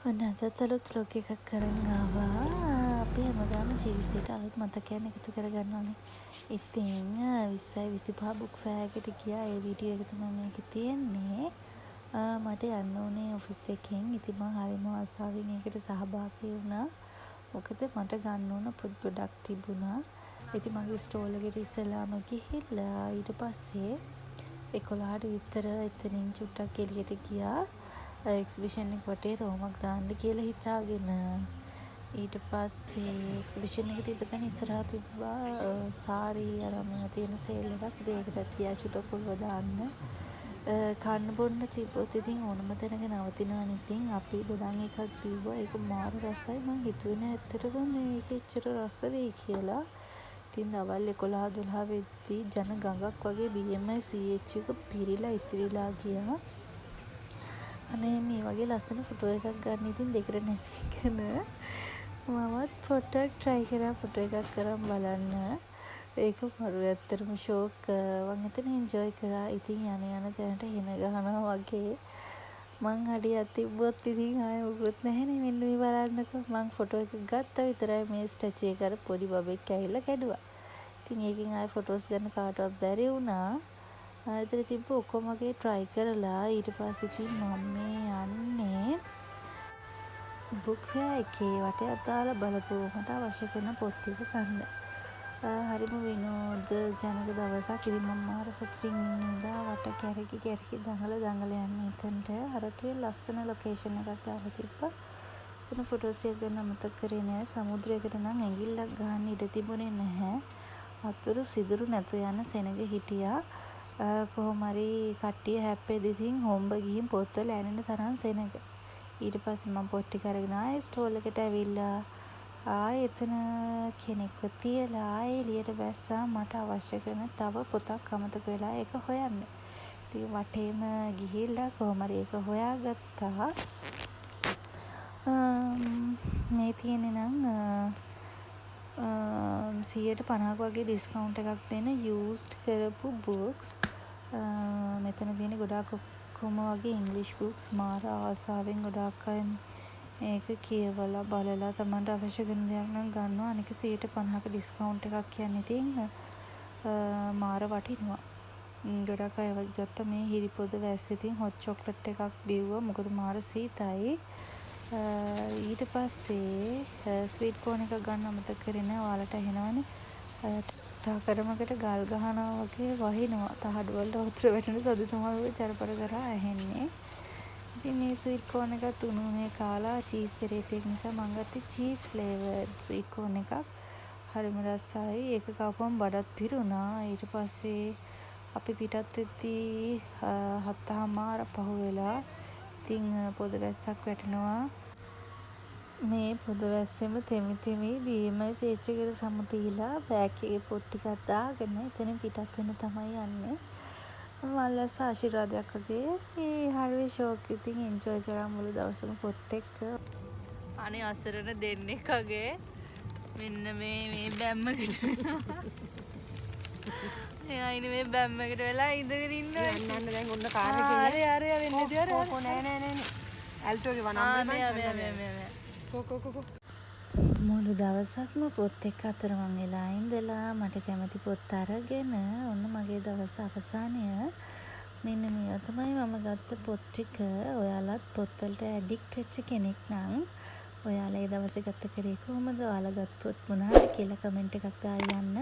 ඔන්න අදත් අලුත් vlog එකක් කරන් ආවා. අපි හැමදාම ජීවිතේට අලුත් මතකයන් එකතු කරගන්න ඕනේ. ඉතින් 20යි 25 බුක් ෆෙයාර් එකට ගියා. ඒ වීඩියෝ එක තමයි මේකේ තියෙන්නේ. මට යන්න ඕනේ ඔෆිස් එකෙන්. ඉතින් මම හරිම ආසාවෙන් ඒකට සහභාගී වුණා. මොකද මට ගන්න ඕන පොත් ගොඩක් තිබුණා. ඉතින් මගේ ස්ටෝල් එකට ඉස්සෙල්ලාම ගිහිල්ලා ඊට පස්සේ 11ට විතර එතනින් චුට්ටක් එළියට ගියා. එක්සිබිෂන් එක වටේ රෝමක් දාන්න කියලා හිතාගෙන ඊට පස්සේ එක්සිබිෂන් එක තිබ්බ තැන ඉස්සරහා තිබ්බා සාරී අරම තියෙන සේල් එකක්. ඒකටත් ගියා චුට්ටක් ඔළුව දාන්න. කන්න බොන්න තිබ්බොත් ඉතින් ඕනම තැනක නවතිනවනේ. ඉතින් අපි දොඩම් එකක් දීුවා. ඒක මාර රසයි. මං හිතුවේ නෑ ඇත්තටම මේක එච්චර රස වෙයි කියලා. ඉතින් දවල් 11 12 වෙද්දී ජන ගඟක් වගේ BMI CH එක පිරීලා ඉතිරිලා ගියා. අනේ මේ වගේ ලස්සන ෆොටෝ එකක් ගන්න ඉතින් දෙකට නැමිගෙන මමත් ෆොටෝක් try කරා ෆොටෝ එකක් කරන් බලන්න. ඒක මරු ඇත්තටම ෂෝක්. මං එතන enjoy කරා. ඉතින් යන තැනට හින ගහනවා වගේ මං හඩියක් තිබ්බොත් ඉතින් ආයෙ මොකුත් නැහැනේ. මෙන්න මේ බලන්නකෝ. මං ෆොටෝ එකක් ගත්තා විතරයි මේ ස්ටැචු එක අර පොඩි බබෙක් ඇවිල්ලා කැඩුවා. ඉතින් ඒකෙන් ආයෙ ෆොටෝස් ගන්න කාටවත් බැරි වුණා. එතන තිබ්බ ඔක්කොම වගේ try කරලා ඊට පස්සේ ඉතින් මම මේ යන්නේ බුක් ෆෙයාර් එකේ වටේට දාලා බලපුව මට අවශ්‍ය කරන පොත් ටික ගන්න. හරිම විනෝද ජනක දවසක්. ඉතින් මම මාර සතුටින් ඉඳලා වට කැරකි දඟල යන්නේ එතනට. හරටුවේ ලස්සන ලොකේෂන් එකක් දාලා තිබ්බා. එතන ෆොටෝස් ටික ගන්න අමතක කරේ නෑ. සමුද්‍රයකට නම් ඇඟිල්ලක් ගහන්න ඉඩ තිබුණේ නැහැ. වතුර සිදුරු නැතු යන සෙනග හිටියා. කොහොම හරි කට්ටිය හැප්පෙද්දි ඉතින් හොම්බ ගිහින් පොත්වල ඇනෙන තරම් සෙනග. ඊට පස්සේ මම පොත් ටික අරගෙන ආයේ ස්ටෝල් එකට ඇවිල්ලා ආයේ එතන කෙනෙක්ව තියලා ආයේ එළියට බැස්සා. මට අවශ්‍ය කරන තව පොතක් අමතක වෙලා ඒක හොයන්න. ඉතින් වටේම ගිහිල්ලා කොහොම හරි ඒක හොයාගත්තා. මේ තියෙන්නේ නම් 150ක වගේ ඩිස්කවුන්ට් එකක් දෙන used කරපු books. මෙතන තියෙන ගොඩාක් ඔක්කොම වගේ ඉංග්‍රීසි බුක්ස්. මාර ආසාවෙන් ගොඩාක් අය මේක කියවලා බලලා තමන්ට අවශ්‍ය කරන දේක් නම් ගන්නවා. අනික 150ක ඩිස්කවුන්ට් එකක් කියන්නේ ඉතින් මාර වටිනවා. ගොඩාක් අය ගත්ත මේ හිරිපොද වැස්සේ ඉතින් හොට් චොක්ලට් එකක් බිව්වා. මොකද මාර සීතයි. ඊට පස්සේ ස්වීට් කෝන් එකක් ගන්න අමතක කරේ නෑ. ඔයාලට ඇහෙනවනේ. ටාකරමකට ගල් ගහනවා වගේ වහිනවා. තහඩු වලට වතුර වැටෙන සද්ද තමයි චරපර කරා ඇහෙන්නේ. ඉතින් මේ ස්වීට් කෝන් එකත් උණුනේ කාලා චීස් පෙරේතෙක් නිසා මම ගත්තේ චීස් ෆ්ලේවර්ඩ් ස්වීට් කෝන් එකක්. හරිම රසයි. ඒක කවපුවම බඩත් පිරුණා. ඊට පස්සේ අපි පිටත් වෙද්දී 7:00 පහුවෙලා ඉතින් පොද වැස්සක් වැටෙනවා. මේ පොද වැස්සෙම තෙමි BMI CH එකට සමුදීලා බෑග් එකේ පොත් ටිකක් දාගෙන එතනින් පිටත් වෙන තමයි යන්නේ. මල්ලස ආශිර්වාදයක් වගේ. මේ හරිය ෂෝක්. ඉතින් එන්ජොයි කරා මුළු දවසම පොත් එක්ක. අනේ අසරණ දෙන්නෙක් වගේ මෙන්න මේ බැම්මකට වෙනවා. එයා ඉන්නේ මේ බැම්මකට වෙලා ඉඳගෙන ඉන්නවා. යන්න දැන් ඔන්න කාර් එකේ. හරි වෙන්නේ දියර. නෑ. ඇල්ටෝගේ වනම්බරේ කො මුළු දවසක්ම පොත් එක්ක අතරමං වෙලා ඉඳලා මට කැමති පොත් අරගෙන ඔන්න මගේ දවස අවසානය. මෙන්න මේවා තමයි මම ගත්ත පොත් ටික. ඔයාලත් පොත්වලට ඇඩික්ට් වෙච්ච කෙනෙක් නම් ඔයාලා ඒ දවසේ ගත කරේ කොහොමද? ඔයාලා ගත්ත පොත් මොනවාද කියලා කමෙන්ට් එකක් දාලා යන්න.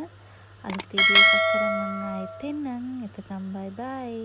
අලුත් වීඩියෝ එකක් කරන් මම ආයෙත් එන්නම්. එතකම් බයි බයි.